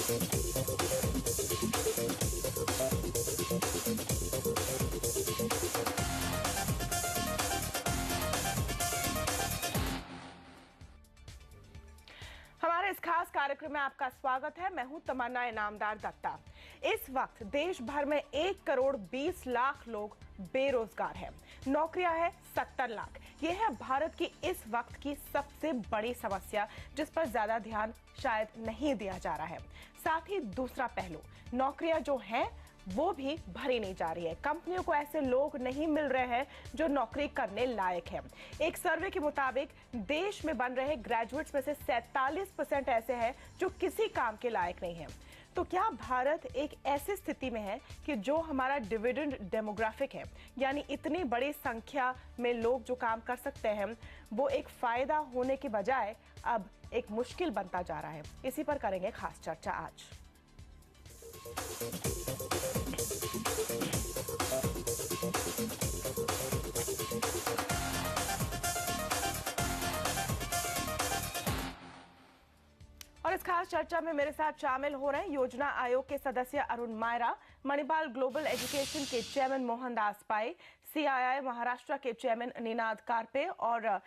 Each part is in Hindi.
हमारे इस खास कार्यक्रम में आपका स्वागत है। मैं हूं तमन्ना इनामदार दत्ता। इस वक्त देश भर में 1 करोड़ 20 लाख लोग बेरोजगार हैं। नौकरियां है 70 लाख। यह है भारत की इस वक्त की सबसे बड़ी समस्या, जिस पर ज्यादा ध्यान शायद नहीं दिया जा रहा है। साथ ही दूसरा पहलू, नौकरियां जो हैं वो भी भरी नहीं जा रही है। कंपनियों को ऐसे लोग नहीं मिल रहे हैं जो नौकरी करने लायक हैं। एक सर्वे के मुताबिक देश में बन रहे ग्रेजुएट्स में से 47% ऐसे हैं जो किसी काम के लायक नहीं हैं। तो क्या भारत एक ऐसी स्थिति में है कि जो हमारा डिविडेंड डेमोग्राफिक है, यानी इतनी बड़ी संख्या में लोग जो काम कर सकते हैं, वो एक फायदा होने के बजाय अब एक मुश्किल बनता जा रहा है? इसी पर करेंगे खास चर्चा आज। और इस खास चर्चा में मेरे साथ शामिल हो रहे हैं योजना आयोग के सदस्य अरुण मायरा, मणिपाल ग्लोबल एजुकेशन के चेयरमैन मोहनदास पाई, CII महाराष्ट्र के चेयरमैन निनाद कारपे और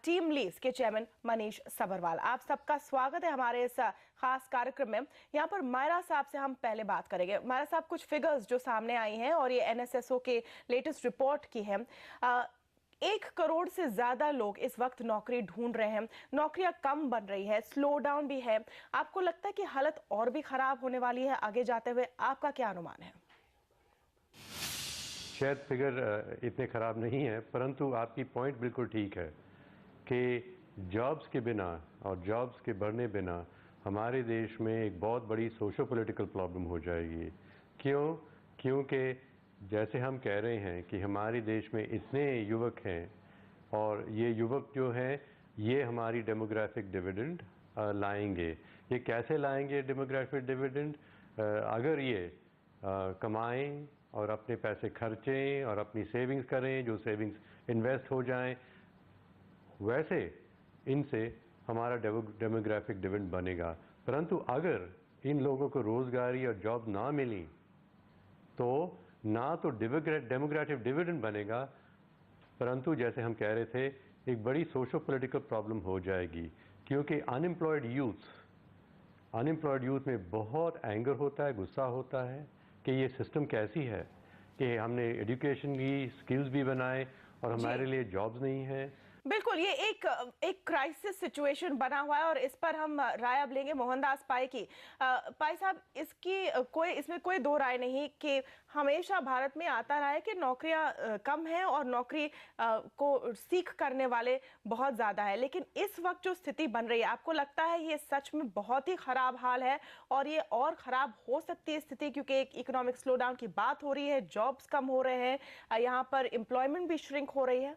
टीम लीज के चेयरमैन मनीष सबरवाल। आप सबका स्वागत है हमारे इस खास कार्यक्रम में। यहाँ पर मायरा साहब से हम पहले बात करेंगे। मायरा साहब, कुछ फिगर्स जो सामने आई हैं और ये NSSO के लेटेस्ट रिपोर्ट की है। 1 करोड़ से ज्यादा लोग इस वक्त नौकरी ढूंढ रहे हैं, नौकरियां कम बन रही है, स्लो डाउन भी है। आपको लगता है कि हालत और भी खराब होने वाली है आगे जाते हुए? आपका क्या अनुमान है? शायद फिगर इतने खराब नहीं है, परंतु आपकी पॉइंट बिल्कुल ठीक है कि जॉब्स के बिना और जॉब्स के बढ़ने बिना हमारे देश में एक बहुत बड़ी सोशो पॉलिटिकल प्रॉब्लम हो जाएगी। क्योंकि जैसे हम कह रहे हैं कि हमारे देश में इतने युवक हैं और ये युवक जो हैं ये हमारी डेमोग्राफिक डिविडेंड लाएंगे। ये कैसे लाएंगे डेमोग्राफिक डिविडेंड? अगर ये कमाएं और अपने पैसे खर्चें और अपनी सेविंग्स करें, जो सेविंग्स इन्वेस्ट हो जाएं, वैसे इनसे हमारा डेमोग्राफिक डिविडेंड बनेगा। परंतु अगर इन लोगों को रोजगारी और जॉब ना मिली तो ना तो डेमोग्राफिक डिविडेंड बनेगा, परंतु जैसे हम कह रहे थे एक बड़ी सोशो पॉलिटिकल प्रॉब्लम हो जाएगी। क्योंकि अनएम्प्लॉयड यूथ में बहुत एंगर होता है, गुस्सा होता है कि ये सिस्टम कैसी है कि हमने एजुकेशन की स्किल्स भी बनाए और हमारे लिए जॉब्स नहीं है। बिल्कुल, ये एक क्राइसिस सिचुएशन बना हुआ है और इस पर हम राय अब लेंगे मोहनदास पाई की। पाई साहब, इसमें कोई दो राय नहीं कि हमेशा भारत में आता रहा है कि नौकरियां कम हैं और नौकरी को सीख करने वाले बहुत ज्यादा है। लेकिन इस वक्त जो स्थिति बन रही है, आपको लगता है ये सच में बहुत ही खराब हाल है और ये और खराब हो सकती है स्थिति, क्योंकि एक इकोनॉमिक स्लो डाउन की बात हो रही है, जॉब्स कम हो रहे हैं, यहाँ पर एम्प्लॉयमेंट भी श्रिंक हो रही है?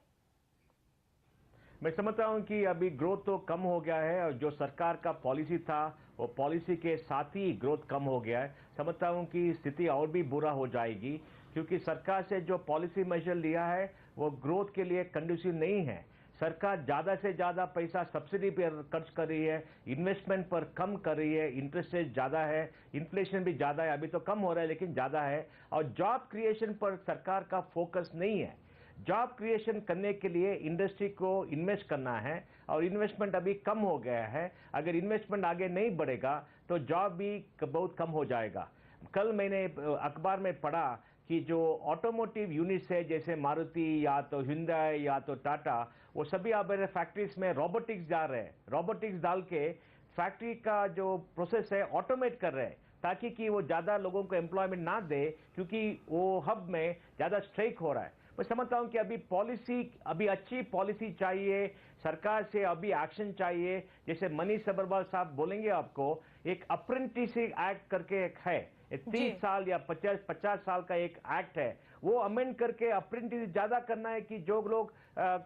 मैं समझता हूं कि अभी ग्रोथ तो कम हो गया है और जो सरकार का पॉलिसी था वो पॉलिसी के साथ ही ग्रोथ कम हो गया है। समझता हूं कि स्थिति और भी बुरा हो जाएगी क्योंकि सरकार से जो पॉलिसी मेजर लिया है वो ग्रोथ के लिए कंडूसिव नहीं है। सरकार ज़्यादा से ज़्यादा पैसा सब्सिडी पर खर्च कर रही है, इन्वेस्टमेंट पर कम कर रही है, इंटरेस्ट रेट ज़्यादा है, इन्फ्लेशन भी ज़्यादा है, अभी तो कम हो रहा है लेकिन ज़्यादा है, और जॉब क्रिएशन पर सरकार का फोकस नहीं है। जॉब क्रिएशन करने के लिए इंडस्ट्री को इन्वेस्ट करना है और इन्वेस्टमेंट अभी कम हो गया है। अगर इन्वेस्टमेंट आगे नहीं बढ़ेगा तो जॉब भी बहुत कम हो जाएगा। कल मैंने अखबार में पढ़ा कि जो ऑटोमोटिव यूनिट्स है जैसे मारुति या तो hyundai या तो टाटा, वो सभी अब फैक्ट्रीज में रोबोटिक्स डाल रहे हैं। रोबोटिक्स डाल के फैक्ट्री का जो प्रोसेस है ऑटोमेट कर रहे हैं ताकि कि वो ज़्यादा लोगों को एम्प्लॉयमेंट ना दे, क्योंकि वो हब में ज़्यादा स्ट्राइक हो रहा है। मैं समझता हूं कि अभी अच्छी पॉलिसी चाहिए, सरकार से अभी एक्शन चाहिए। जैसे मनीष सबरवाल साहब बोलेंगे आपको, एक अप्रेंटिसशिप एक्ट करके एक है, 30 साल या 50 साल का एक एक्ट है, वो अमेंड करके अप्रेंटिस ज्यादा करना है कि जो लोग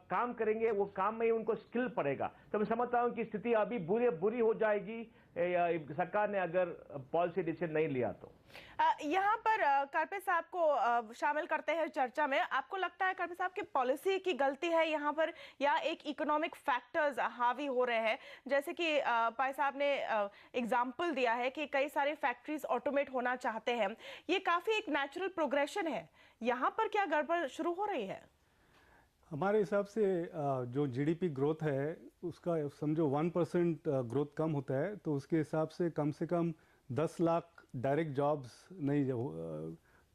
काम करेंगे वो काम में ही उनको स्किल पड़ेगा। तो मैं समझता हूं कि स्थिति अभी बुरी हो जाएगी सरकार ने अगर पॉलिसी डिसीजन नहीं लिया तो? यहाँ पर करपे साहब को शामिल करते हैं चर्चा में। आपको लगता है करपे साहब की पॉलिसी की गलती है यहाँ पर, या एक इकोनॉमिक फैक्टर्स हावी हो रहे हैं? जैसे कि पाई साहब ने एग्जाम्पल दिया है कि कई सारे फैक्ट्रीज ऑटोमेट होना चाहते हैं, ये काफी एक नेचुरल प्रोग्रेशन है। यहाँ पर क्या गड़बड़ शुरू हो रही है? हमारे हिसाब से जो जीडीपी ग्रोथ है उसका समझो 1% ग्रोथ कम होता है, तो उसके हिसाब से कम 10 लाख डायरेक्ट जॉब्स नहीं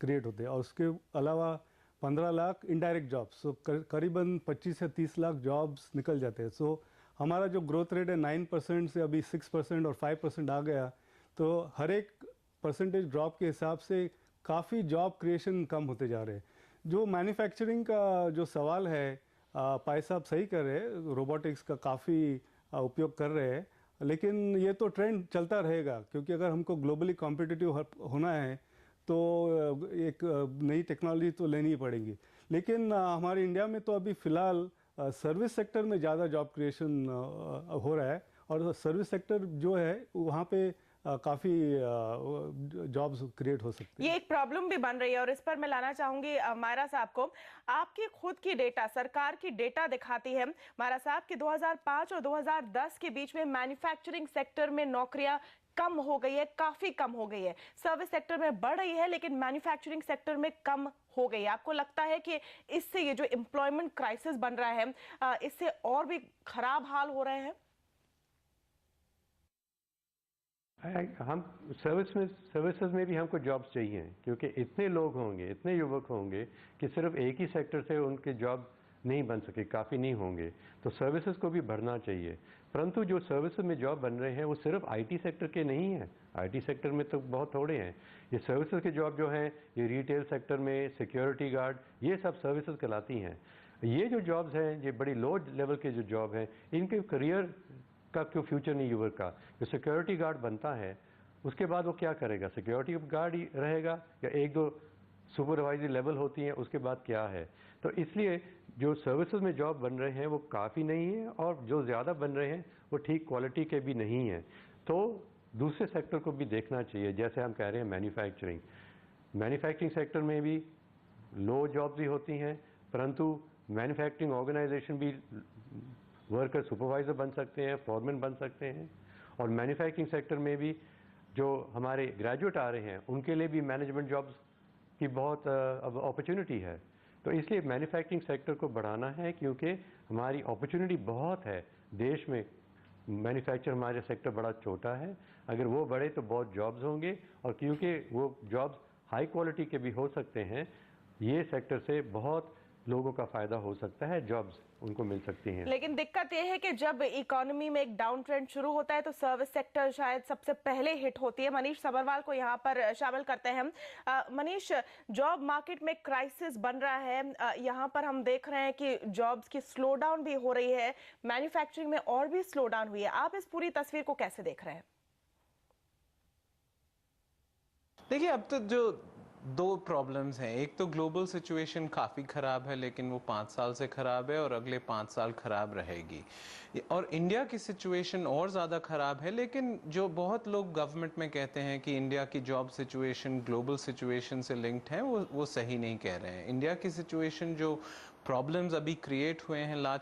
क्रिएट होते, और उसके अलावा 15 लाख इनडायरेक्ट जॉब्स, सो करीबन 25 से 30 लाख जॉब्स निकल जाते हैं। सो हमारा जो ग्रोथ रेट है 9% से अभी 6% और 5% आ गया, तो हर एक परसेंटेज ड्रॉप के हिसाब से काफ़ी जॉब क्रिएशन कम होते जा रहे हैं। जो मैन्युफैक्चरिंग का जो सवाल है, पाई साहब सही कर रहे हैं, रोबोटिक्स का काफ़ी उपयोग कर रहे हैं, लेकिन ये तो ट्रेंड चलता रहेगा, क्योंकि अगर हमको ग्लोबली कॉम्पिटिटिव होना है तो एक नई टेक्नोलॉजी तो लेनी ही पड़ेगी। लेकिन हमारे इंडिया में तो अभी फ़िलहाल सर्विस सेक्टर में ज़्यादा जॉब क्रिएशन हो रहा है, और सर्विस सेक्टर जो है वहाँ पे काफ़ी जॉब्स क्रिएट हो सकती है। ये एक प्रॉब्लम भी बन रही है, और इस पर मैं लाना चाहूंगी मायरा साहब को। आपकी खुद की डेटा, सरकार की डेटा दिखाती है मायरा साहब कि 2005 और 2010 के बीच में मैन्युफैक्चरिंग सेक्टर में नौकरियां कम हो गई है, काफी कम हो गई है। सर्विस सेक्टर में बढ़ रही है, लेकिन मैन्युफैक्चरिंग सेक्टर में कम हो गई है। आपको लगता है कि इससे ये जो एम्प्लॉयमेंट क्राइसिस बन रहा है, इससे और भी खराब हाल हो रहे हैं? हम सर्विसेज में भी हमको जॉब्स चाहिए, क्योंकि इतने लोग होंगे, इतने युवक होंगे कि सिर्फ एक ही सेक्टर से उनके जॉब नहीं बन सके, काफ़ी नहीं होंगे, तो सर्विसेज को भी बढ़ना चाहिए। परंतु जो सर्विसेज में जॉब बन रहे हैं वो सिर्फ आईटी सेक्टर के नहीं हैं, आईटी सेक्टर में तो बहुत थोड़े हैं। ये सर्विसेज के जॉब जो हैं, ये रिटेल सेक्टर में सिक्योरिटी गार्ड, ये सब सर्विसेज कहलाती हैं। ये जो जॉब्स हैं, ये बड़ी लो लेवल के जो जॉब हैं, इनके करियर का क्यों फ्यूचर नहीं युवक का? जो सिक्योरिटी गार्ड बनता है उसके बाद वो क्या करेगा? सिक्योरिटी गार्ड ही रहेगा, या एक दो सुपरवाइजरी लेवल होती हैं, उसके बाद क्या है? तो इसलिए जो सर्विसेज में जॉब बन रहे हैं वो काफ़ी नहीं है, और जो ज़्यादा बन रहे हैं वो ठीक क्वालिटी के भी नहीं हैं। तो दूसरे सेक्टर को भी देखना चाहिए, जैसे हम कह रहे हैं मैन्युफैक्चरिंग सेक्टर में भी लो जॉब्स ही होती हैं, परंतु मैन्युफैक्चरिंग ऑर्गेनाइजेशन भी वर्कर सुपरवाइज़र बन सकते हैं, फॉरमैन बन सकते हैं, और मैन्युफैक्चरिंग सेक्टर में भी जो हमारे ग्रेजुएट आ रहे हैं उनके लिए भी मैनेजमेंट जॉब्स की बहुत अपॉर्चुनिटी है। तो इसलिए मैन्युफैक्चरिंग सेक्टर को बढ़ाना है, क्योंकि हमारी अपॉर्चुनिटी बहुत है देश में। मैन्युफैक्चर हमारा सेक्टर बड़ा छोटा है, अगर वो बढ़े तो बहुत जॉब्स होंगे, और क्योंकि वो जॉब्स हाई क्वालिटी के भी हो सकते हैं, ये सेक्टर से बहुत लोगों का फायदा हो सकता है, जॉब्स उनको मिल सकती हैं। लेकिन दिक्कत यह है कि जब इकोनॉमी में एक डाउन ट्रेंड शुरू होता है तो सर्विस सेक्टर शायद सबसे पहले हिट होती है। मनीष सबरवाल को यहाँ पर शामिल करते हैं हम। मनीष, जॉब मार्केट में क्राइसिस बन रहा है, यहाँ पर हम देख रहे हैं कि जॉब्स की स्लो डाउन भी हो रही है, मैन्युफैक्चरिंग में और भी स्लो डाउन हुई है। आप इस पूरी तस्वीर को कैसे देख रहे हैं? देखिए, अब तो जो दो प्रॉब्लम्स हैं, एक तो ग्लोबल सिचुएशन काफ़ी ख़राब है, लेकिन वो 5 साल से ख़राब है और अगले 5 साल ख़राब रहेगी। और इंडिया की सिचुएशन और ज़्यादा ख़राब है, लेकिन जो बहुत लोग गवर्नमेंट में कहते हैं कि इंडिया की जॉब सिचुएशन ग्लोबल सिचुएशन से लिंक्ड है, वो सही नहीं कह रहे हैं। इंडिया की सिचुएशन जो प्रॉब्लम्स अभी क्रिएट हुए हैं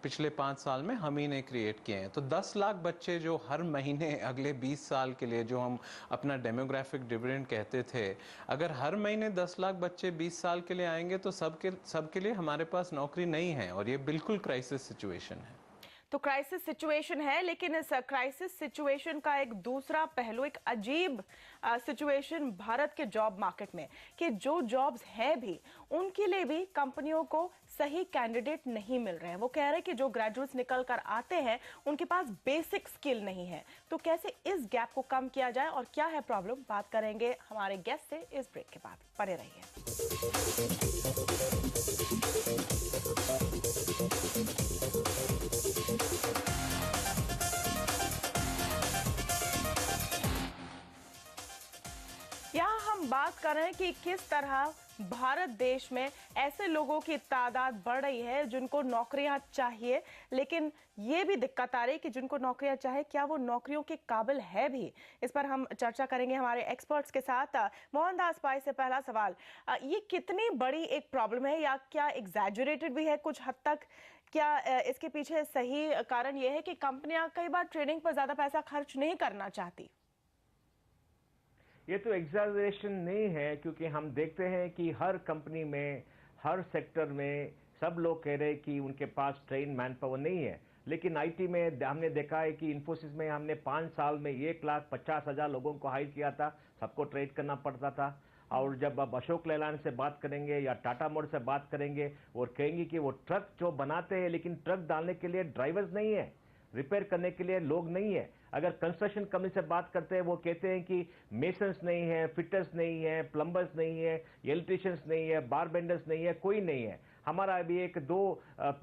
पिछले 5 साल में, हम ही ने क्रिएट किए हैं। तो 10 लाख बच्चे जो हर महीने अगले 20 साल के लिए, जो हम अपना डेमोग्राफिक डिविडेंड कहते थे, अगर हर महीने 10 लाख बच्चे 20 साल के लिए आएंगे तो सबके लिए हमारे पास नौकरी नहीं है, और ये बिल्कुल क्राइसिस सिचुएशन है। तो क्राइसिस सिचुएशन है, लेकिन इस क्राइसिस सिचुएशन का एक दूसरा पहलू, एक अजीब सिचुएशन भारत के जॉब मार्केट में, कि जो जॉब्स हैं भी उनके लिए भी कंपनियों को सही कैंडिडेट नहीं मिल रहे हैं। वो कह रहे हैं कि जो ग्रेजुएट्स निकल कर आते हैं उनके पास बेसिक स्किल नहीं है। तो कैसे इस गैप को कम किया जाए और क्या है प्रॉब्लम, बात करेंगे हमारे गेस्ट से इस ब्रेक के बाद। बने रहिए। यहाँ हम हम बात कर रहे हैं कि किस तरह भारत देश में ऐसे लोगों की तादाद बढ़ रही है जिनको नौकरियां चाहिए, लेकिन ये भी दिक्कत आ रही है कि जिनको नौकरियां चाहे क्या वो नौकरियों के काबिल है भी। इस पर हम चर्चा करेंगे हमारे एक्सपर्ट्स के साथ। मोहनदास पाई से पहला सवाल, ये कितनी बड़ी एक प्रॉब्लम है या क्या एग्जैजुरेटेड भी है कुछ हद तक? क्या इसके पीछे सही कारण ये है कि कंपनियां कई बार ट्रेनिंग पर ज्यादा पैसा खर्च नहीं करना चाहती? ये तो एग्जैजरेशन नहीं है, क्योंकि हम देखते हैं कि हर कंपनी में, हर सेक्टर में सब लोग कह रहे हैं कि उनके पास ट्रेन मैन पावर नहीं है। लेकिन आईटी में हमने देखा है कि इन्फोसिस में हमने 5 साल में 1,50,000 लोगों को हायर किया था, सबको ट्रेन करना पड़ता था। और जब अब अशोक लेलैंड से बात करेंगे या टाटा मोटर से बात करेंगे और कहेंगे कि वो ट्रक जो बनाते हैं, लेकिन ट्रक डालने के लिए ड्राइवर्स नहीं है, रिपेयर करने के लिए लोग नहीं है। अगर कंस्ट्रक्शन कंपनी से बात करते हैं, वो कहते हैं कि मेसन्स नहीं है, फिटर्स नहीं है, प्लम्बर्स नहीं है, इलेक्ट्रिशियंस नहीं है, बार बेंडर्स नहीं है, कोई नहीं है। हमारा अभी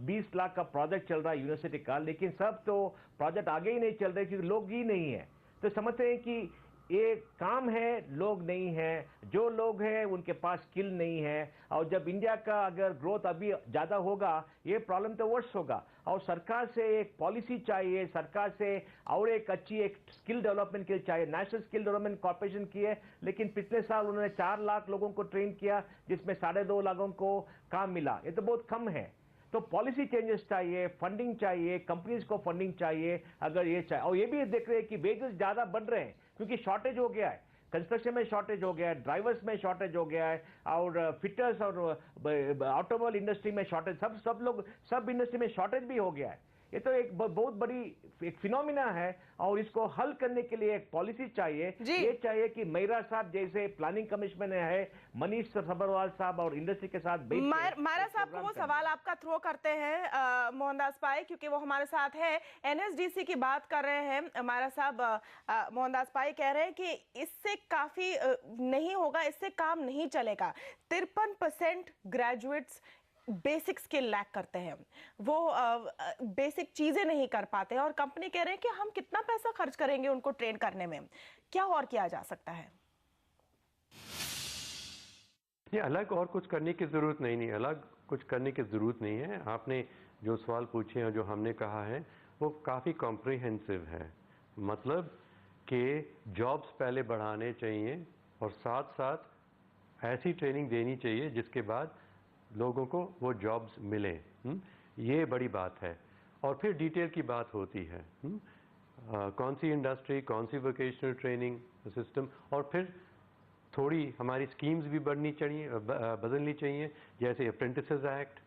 20 लाख का प्रोजेक्ट चल रहा है यूनिवर्सिटी का, लेकिन सब तो प्रोजेक्ट आगे ही नहीं चल रहे क्योंकि लोग ही नहीं है। तो समझते हैं कि ये काम है, लोग नहीं है, जो लोग हैं उनके पास स्किल नहीं है। और जब इंडिया का अगर ग्रोथ अभी ज़्यादा होगा, ये प्रॉब्लम तो वर्स होगा। और सरकार से एक पॉलिसी चाहिए, सरकार से और एक अच्छी एक स्किल डेवलपमेंट के लिए चाहिए। नेशनल स्किल डेवलपमेंट कॉर्पोरेशन की है, लेकिन पिछले साल उन्होंने 4 लाख लोगों को ट्रेन किया, जिसमें 2.5 लाखों को काम मिला। ये तो बहुत कम है। तो पॉलिसी चेंजेस चाहिए, फंडिंग चाहिए, कंपनीज को फंडिंग चाहिए। अगर ये चाहिए, और ये भी देख रहे हैं कि वेजेस ज़्यादा बढ़ रहे हैं क्योंकि शॉर्टेज हो गया है, कंस्ट्रक्शन में शॉर्टेज हो गया है, ड्राइवर्स में शॉर्टेज हो गया है, और फिटर्स और ऑटोमोबाइल इंडस्ट्री में शॉर्टेज, सब इंडस्ट्री में शॉर्टेज भी हो गया है। ये तो एक बहुत बड़ी एक फिनोमिना है और इसको हल करने के लिए एक पॉलिसी चाहिए। ये चाहिए कि मेहरा साहब जैसे प्लानिंग कमिश्नर है, मनीष सबरवाल साहब और इंडस्ट्री के साथ मेहरा साहब को वो सवाल आपका थ्रो करते हैं मोहनदास पाई, क्योंकि वो हमारे साथ है। एनएसडीसी की बात कर रहे हैं मेहरा साहब। मोहनदास पाई कह रहे हैं कि इससे काफी नहीं होगा, इससे काम नहीं चलेगा। 53% ग्रेजुएट्स बेसिक स्किल लैक करते हैं, वो बेसिक चीजें नहीं कर पाते हैं और कंपनी कह रहे हैं कि हम कितना पैसा खर्च करेंगे उनको ट्रेन करने में, क्या और किया जा सकता है? ये अलग और कुछ करने की जरूरत नहीं, अलग कुछ करने की जरूरत नहीं है। आपने जो सवाल पूछे हैं, जो हमने कहा है, वो काफ़ी कॉम्प्रिहेंसिव है। मतलब कि जॉब्स पहले बढ़ाने चाहिए और साथ साथ ऐसी ट्रेनिंग देनी चाहिए जिसके बाद लोगों को वो जॉब्स मिलें। ये बड़ी बात है। और फिर डिटेल की बात होती है, कौन सी इंडस्ट्री, कौन सी वोकेशनल ट्रेनिंग सिस्टम, और फिर थोड़ी हमारी स्कीम्स भी बदलनी चाहिए, जैसे अप्रेंटिसेस एक्ट,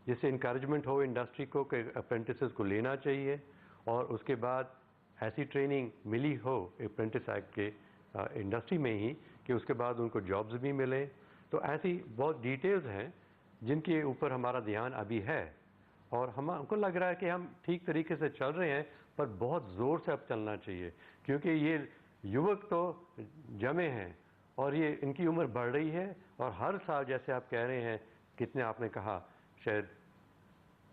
जिससे इंकरेजमेंट हो इंडस्ट्री को कि अप्रेंटिसेस को लेना चाहिए, और उसके बाद ऐसी ट्रेनिंग मिली हो अप्रेंटिस एक्ट के इंडस्ट्री में ही कि उसके बाद उनको जॉब्स भी मिले। तो ऐसी बहुत डिटेल्स हैं जिनके ऊपर हमारा ध्यान अभी है, और हमको लग रहा है कि हम ठीक तरीके से चल रहे हैं, पर बहुत ज़ोर से अब चलना चाहिए, क्योंकि ये युवक तो जमे हैं और ये इनकी उम्र बढ़ रही है। और हर साल जैसे आप कह रहे हैं, कितने आपने कहा, शायद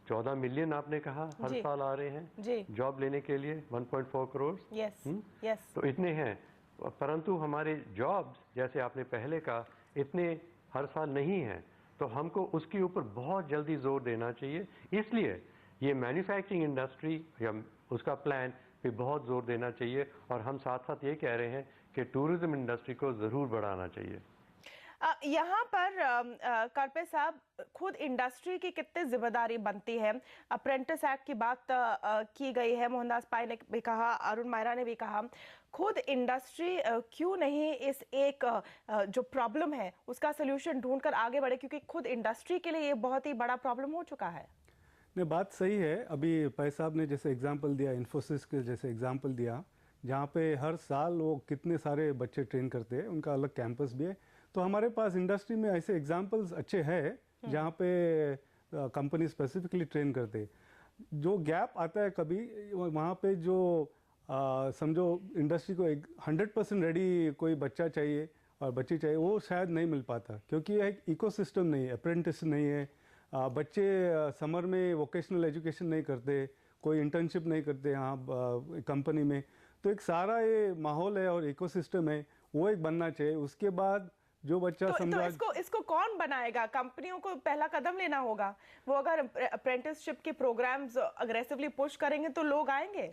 14 मिलियन आपने कहा हर साल आ रहे हैं जॉब लेने के लिए, 1.4 करोड़। यस। तो इतने हैं, परंतु हमारे जॉब्स जैसे आपने पहले कहा इतने हर साल नहीं हैं। तो हमको उसके ऊपर बहुत जल्दी जोर देना चाहिए। इसलिए ये मैन्युफैक्चरिंग इंडस्ट्री या उसका प्लान पे बहुत जोर देना चाहिए, और हम साथ साथ ये कह रहे हैं कि टूरिज्म इंडस्ट्री को ज़रूर बढ़ाना चाहिए। यहाँ पर करपे साहब, खुद इंडस्ट्री की कितनी जिम्मेदारी बनती है? अप्रेंटिस एक्ट की बात की गई है, मोहनदास पाई ने भी कहा, अरुण मेहरा ने भी कहा। खुद इंडस्ट्री क्यों नहीं इस एक जो प्रॉब्लम है उसका सोल्यूशन ढूंढकर आगे बढ़े, क्योंकि खुद इंडस्ट्री के लिए ये बहुत ही बड़ा प्रॉब्लम हो चुका है। नहीं, बात सही है। अभी पाई साहब ने जैसे एग्जाम्पल दिया, इन्फोसिस के जैसे एग्जाम्पल दिया, जहाँ पे हर साल वो कितने सारे बच्चे ट्रेन करते हैं, उनका अलग कैंपस भी है। तो हमारे पास इंडस्ट्री में ऐसे एग्जाम्पल्स अच्छे हैं जहाँ पे कंपनी स्पेसिफिकली ट्रेन करते। जो गैप आता है कभी वहाँ पे जो समझो इंडस्ट्री को 100% रेडी कोई बच्चा चाहिए और बच्ची चाहिए, वो शायद नहीं मिल पाता, क्योंकि एक इकोसिस्टम नहीं है, अप्रेंटिस नहीं है, बच्चे समर में वोकेशनल एजुकेशन नहीं करते, कोई इंटर्नशिप नहीं करते यहाँ कंपनी में। तो एक सारा ये माहौल है और इकोसिस्टम है, वो एक बनना चाहिए। उसके बाद जो बच्चा तो इसको कौन बनाएगा? कंपनियों को पहला कदम लेना होगा। वो अगर अप्रेंटिसशिप के प्रोग्राम्स अग्रेसिवली पुश करेंगे तो लोग आएंगे।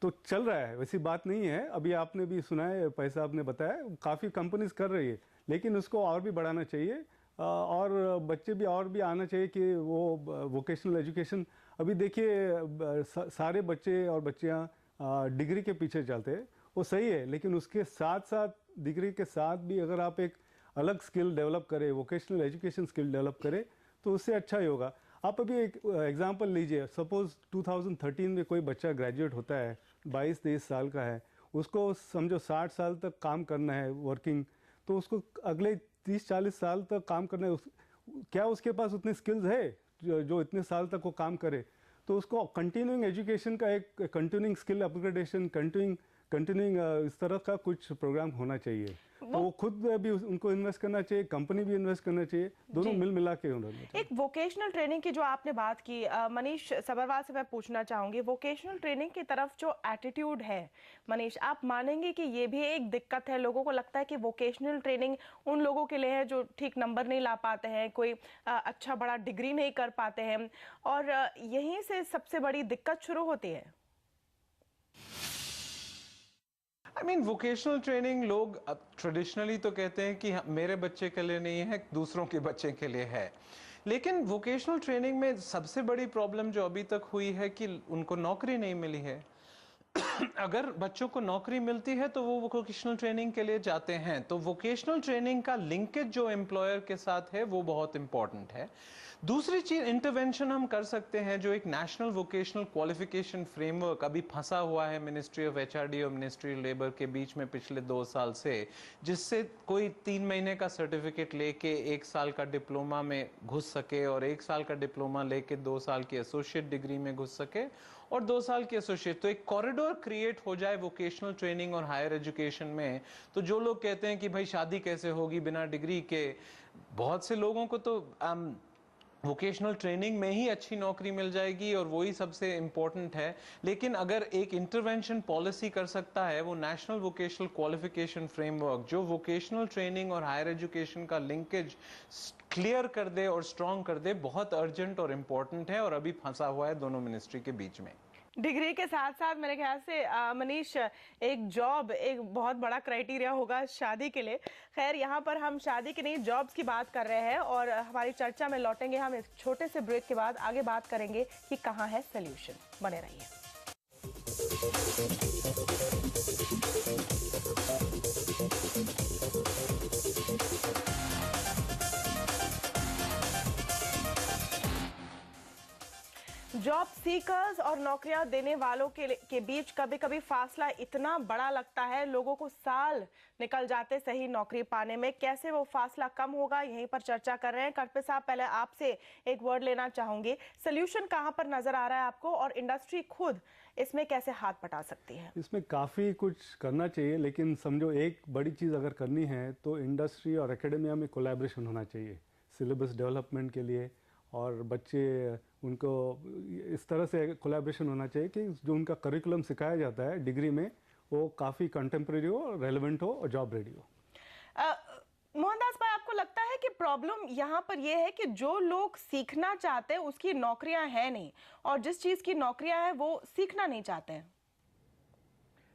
तो चल रहा है, वैसी बात नहीं है। अभी आपने भी सुना है, पैसा आपने बताया, काफ़ी कंपनीज कर रही है, लेकिन उसको और भी बढ़ाना चाहिए और बच्चे भी और भी आना चाहिए कि वो वोकेशनल एजुकेशन। अभी देखिए सारे बच्चे और बच्चियाँ डिग्री के पीछे चलते हैं, वो सही है, लेकिन उसके साथ साथ डिग्री के साथ भी अगर आप एक अलग स्किल डेवलप करें, वोकेशनल एजुकेशन स्किल डेवलप करें, तो उससे अच्छा ही होगा। आप अभी एक एग्जांपल लीजिए, सपोज 2013 में कोई बच्चा ग्रेजुएट होता है, 22-23 साल का है, उसको समझो 60 साल तक काम करना है वर्किंग, तो उसको अगले 30-40 साल तक काम करना है। क्या उसके पास उतने स्किल्स है जो इतने साल तक वो काम करे? तो उसको कंटिन्यूइंग एजुकेशन का एक कंटिन्यूइंग स्किल अपग्रेडेशन, कंटिन्यूइंग इस तरह का कुछ प्रोग्राम होना चाहिए। तो वो खुद भी उनको इन्वेस्ट करना चाहिए, कंपनी भी इन्वेस्ट करना चाहिए, दोनों मिल मिला के होना चाहिए। एक वोकेशनल ट्रेनिंग की जो आपने बात की, मनीष सबरवाल से मैं पूछना चाहूंगी, वोकेशनल ट्रेनिंग की तरफ जो एटीट्यूड है, मनीष आप मानेंगे कि ये भी एक दिक्कत है? लोगों को लगता है कि वोकेशनल ट्रेनिंग उन लोगों के लिए है जो ठीक नंबर नहीं ला पाते हैं, कोई अच्छा बड़ा डिग्री नहीं कर पाते हैं, और यहीं से सबसे बड़ी दिक्कत शुरू होती है। आई मीन वोकेशनल ट्रेनिंग लोग ट्रेडिशनली तो कहते हैं कि मेरे बच्चे के लिए नहीं है, दूसरों के बच्चे के लिए है, लेकिन वोकेशनल ट्रेनिंग में सबसे बड़ी प्रॉब्लम जो अभी तक हुई है कि उनको नौकरी नहीं मिली है। अगर बच्चों को नौकरी मिलती है तो वो वोकेशनल ट्रेनिंग के लिए जाते हैं, तो वोकेशनल ट्रेनिंग का लिंकेज जो एम्प्लॉयर के साथ है वो बहुत इंपॉर्टेंट है। दूसरी चीज इंटरवेंशन हम कर सकते हैं, जो एक नेशनल वोकेशनल क्वालिफिकेशन फ्रेमवर्क अभी फंसा हुआ है मिनिस्ट्री ऑफ एचआरडी और मिनिस्ट्री ऑफ लेबर के बीच में पिछले 2 साल से, जिससे कोई 3 महीने का सर्टिफिकेट लेके 1 साल का डिप्लोमा में घुस सके और 1 साल का डिप्लोमा लेके 2 साल की एसोसिएट डिग्री में घुस सके और 2 साल की एसोसिएट। तो एक कॉरिडोर क्रिएट हो जाए वोकेशनल ट्रेनिंग और हायर एजुकेशन में। तो जो लोग कहते हैं कि भाई शादी कैसे होगी बिना डिग्री के, बहुत से लोगों को तो वोकेशनल ट्रेनिंग में ही अच्छी नौकरी मिल जाएगी और वही सबसे इम्पोर्टेंट है। लेकिन अगर एक इंटरवेंशन पॉलिसी कर सकता है वो नेशनल वोकेशनल क्वालिफिकेशन फ्रेमवर्क, जो वोकेशनल ट्रेनिंग और हायर एजुकेशन का लिंकेज क्लियर कर दे और स्ट्रॉन्ग कर दे, बहुत अर्जेंट और इम्पोर्टेंट है और अभी फंसा हुआ है दोनों मिनिस्ट्री के बीच में। डिग्री के साथ साथ मेरे ख्याल से मनीष, एक जॉब एक बहुत बड़ा क्राइटेरिया होगा शादी के लिए। खैर, यहाँ पर हम शादी की नहीं जॉब्स की बात कर रहे हैं और हमारी चर्चा में लौटेंगे हम इस छोटे से ब्रेक के बाद। आगे बात करेंगे कि कहाँ है सॉल्यूशन। बने रहिए। जॉब सीकर्स और नौकरियां देने वालों के बीच कभी कभी फासला इतना बड़ा लगता है, लोगों को साल निकल जाते सही नौकरी पाने में। कैसे वो फासला कम होगा, यहीं पर चर्चा कर रहे हैं। करपे साहब, पहले आपसे एक वर्ड लेना चाहूंगी। सोल्यूशन कहां पर नजर आ रहा है आपको और इंडस्ट्री खुद इसमें कैसे हाथ बटा सकती है? इसमें काफ़ी कुछ करना चाहिए, लेकिन समझो एक बड़ी चीज़ अगर करनी है तो इंडस्ट्री और एकेडमिया में कोलैबोरेशन होना चाहिए सिलेबस डेवलपमेंट के लिए, और बच्चे उनको इस तरह से कोलैबोरेशन होना चाहिए कि जो उनका करिकुलम सिखाया जाता है डिग्री में वो काफ़ी कंटेम्प्रेरी हो, रेलेवेंट हो और जॉब रेडी हो। मोहनदास भाई, आपको लगता है कि प्रॉब्लम यहाँ पर यह है कि जो लोग सीखना चाहते हैं उसकी नौकरियां हैं नहीं, और जिस चीज की नौकरियां हैं वो सीखना नहीं चाहते हैं?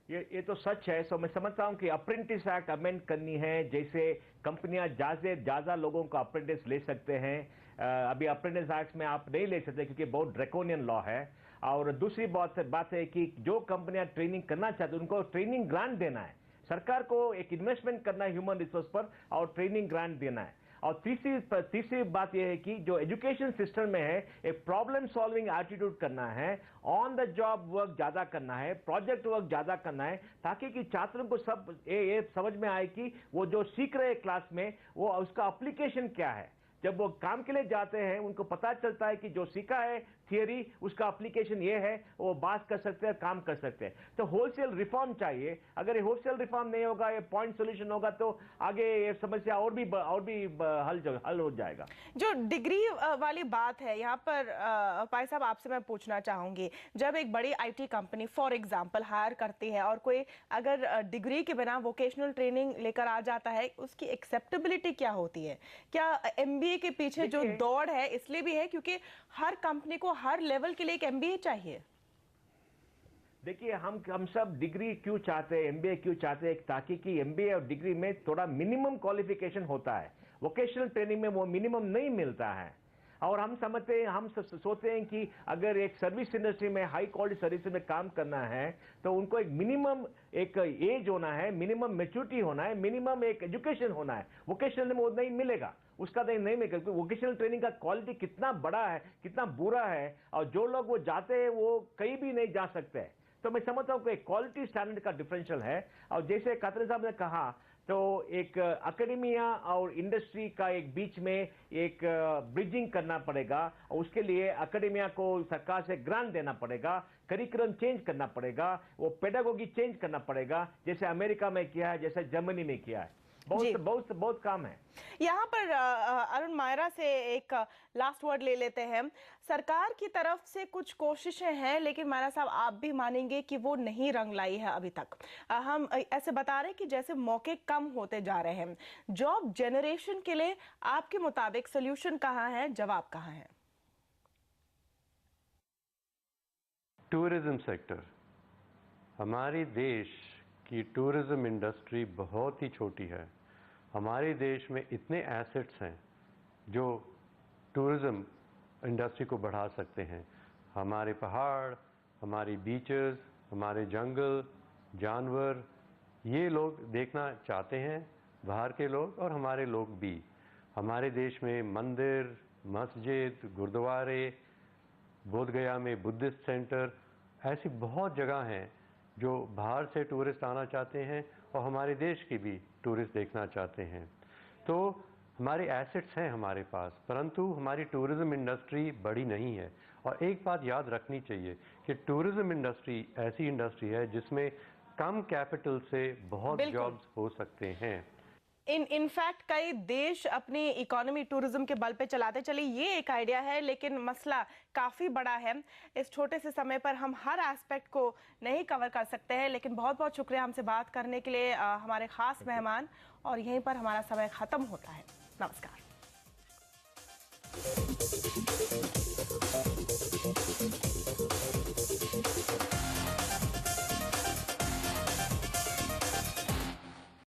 ये तो सच है। सो मैं समझता हूं कि अप्रेंटिस एक्ट अमेंड करनी है, जैसे कंपनियां ज्यादा लोगों को अप्रेंटिस ले सकते हैं। अभी अप्रेंटिस एक्ट में आप नहीं ले सकते क्योंकि बहुत ड्रैकोनियन लॉ है। और दूसरी बात है कि जो कंपनियां ट्रेनिंग करना चाहती हैं उनको ट्रेनिंग ग्रांट देना है। सरकार को एक इन्वेस्टमेंट करना है ह्यूमन रिसोर्स पर और ट्रेनिंग ग्रांट देना है। और तीसरी बात यह है कि जो एजुकेशन सिस्टम में है एक प्रॉब्लम सॉल्विंग एटीट्यूड करना है, ऑन द जॉब वर्क ज्यादा करना है, प्रोजेक्ट वर्क ज्यादा करना है, ताकि कि छात्रों को सब ये समझ में आए कि वो जो सीख रहे क्लास में वो उसका एप्लीकेशन क्या है। जब वो काम के लिए जाते हैं उनको पता चलता है कि जो सीखा है थियरी, उसका एप्लीकेशन ये है, वो बात कर सकते हैं, काम कर सकते हैं। तो होलसेल रिफॉर्म चाहिए। अगर ये होलसेल रिफॉर्म नहीं होगा, ये पॉइंट सोल्यूशन होगा, तो आगे ये समस्या और भी हल हो जाएगा। जो डिग्री वाली बात है यहाँ पर भाई साहब, आपसे मैं पूछना चाहूंगी, जब एक बड़ी IT company for example hire करती है और कोई अगर डिग्री के बिना वोकेशनल ट्रेनिंग लेकर आ जाता है, उसकी एक्सेप्टेबिलिटी क्या होती है? क्या एमबीए के पीछे जो दौड़ है इसलिए भी है क्योंकि हर कंपनी को हर लेवल के लिए एक एमबीए चाहिए? देखिए, हम सब डिग्री क्यों चाहते हैं, एमबीए क्यों चाहते हैं? ताकि कि एमबीए और डिग्री में थोड़ा मिनिमम क्वालिफिकेशन होता है, वोकेशनल ट्रेनिंग में वो मिनिमम नहीं मिलता है। और हम समझते हैं, हम सोचते हैं कि अगर एक सर्विस इंडस्ट्री में, हाई क्वालिटी सर्विस में काम करना है, तो उनको एक मिनिमम एक एज होना है, मिनिमम मैच्योरिटी होना है, मिनिमम एक एजुकेशन होना है। वोकेशनल में वो नहीं मिलेगा, उसका नहीं मिलेगा, क्योंकि वोकेशनल ट्रेनिंग का क्वालिटी कितना बड़ा है, कितना बुरा है, और जो लोग वो जाते हैं वो कहीं भी नहीं जा सकते। तो मैं समझता हूँ कि क्वालिटी स्टैंडर्ड का डिफरेंशियल है। और जैसे कातरे साहब ने कहा, तो एक एकेडमिया और इंडस्ट्री का एक बीच में एक ब्रिजिंग करना पड़ेगा, और उसके लिए एकेडमिया को सरकार से ग्रांट देना पड़ेगा, करिकुलम चेंज करना पड़ेगा, वो पेडागोगी चेंज करना पड़ेगा, जैसे अमेरिका में किया है, जैसे जर्मनी में किया है। बहुत काम है। यहाँ पर अरुण मायरा से एक लास्ट वर्ड ले लेते हैं। सरकार की तरफ से कुछ कोशिशें हैं, लेकिन मायरा साहब आप भी मानेंगे कि वो नहीं रंग लाई है अभी तक। हम ऐसे बता रहे हैं कि जैसे मौके कम होते जा रहे हैं। जॉब जनरेशन के लिए आपके मुताबिक सोल्यूशन कहाँ है, जवाब कहाँ है? टूरिज्म सेक्टर, हमारे देश की टूरिज्म इंडस्ट्री बहुत ही छोटी है। हमारे देश में इतने एसेट्स हैं जो टूरिज्म इंडस्ट्री को बढ़ा सकते हैं। हमारे पहाड़, हमारी बीचेस, हमारे जंगल, जानवर, ये लोग देखना चाहते हैं, बाहर के लोग और हमारे लोग भी। हमारे देश में मंदिर, मस्जिद, गुरुद्वारे, बोधगया में बुद्धिस्ट सेंटर, ऐसी बहुत जगह हैं जो बाहर से टूरिस्ट आना चाहते हैं और हमारे देश की भी टूरिस्ट देखना चाहते हैं। तो हमारे एसेट्स हैं हमारे पास, परंतु हमारी टूरिज्म इंडस्ट्री बड़ी नहीं है। और एक बात याद रखनी चाहिए कि टूरिज्म इंडस्ट्री ऐसी इंडस्ट्री है जिसमें कम कैपिटल से बहुत जॉब्स हो सकते हैं। इनफैक्ट कई देश अपनी इकोनॉमी टूरिज्म के बल पे चलाते चले, ये एक आइडिया है, लेकिन मसला काफ़ी बड़ा है। इस छोटे से समय पर हम हर एस्पेक्ट को नहीं कवर कर सकते हैं, लेकिन बहुत बहुत शुक्रिया हमसे बात करने के लिए हमारे खास मेहमान। और यहीं पर हमारा समय ख़त्म होता है। नमस्कार।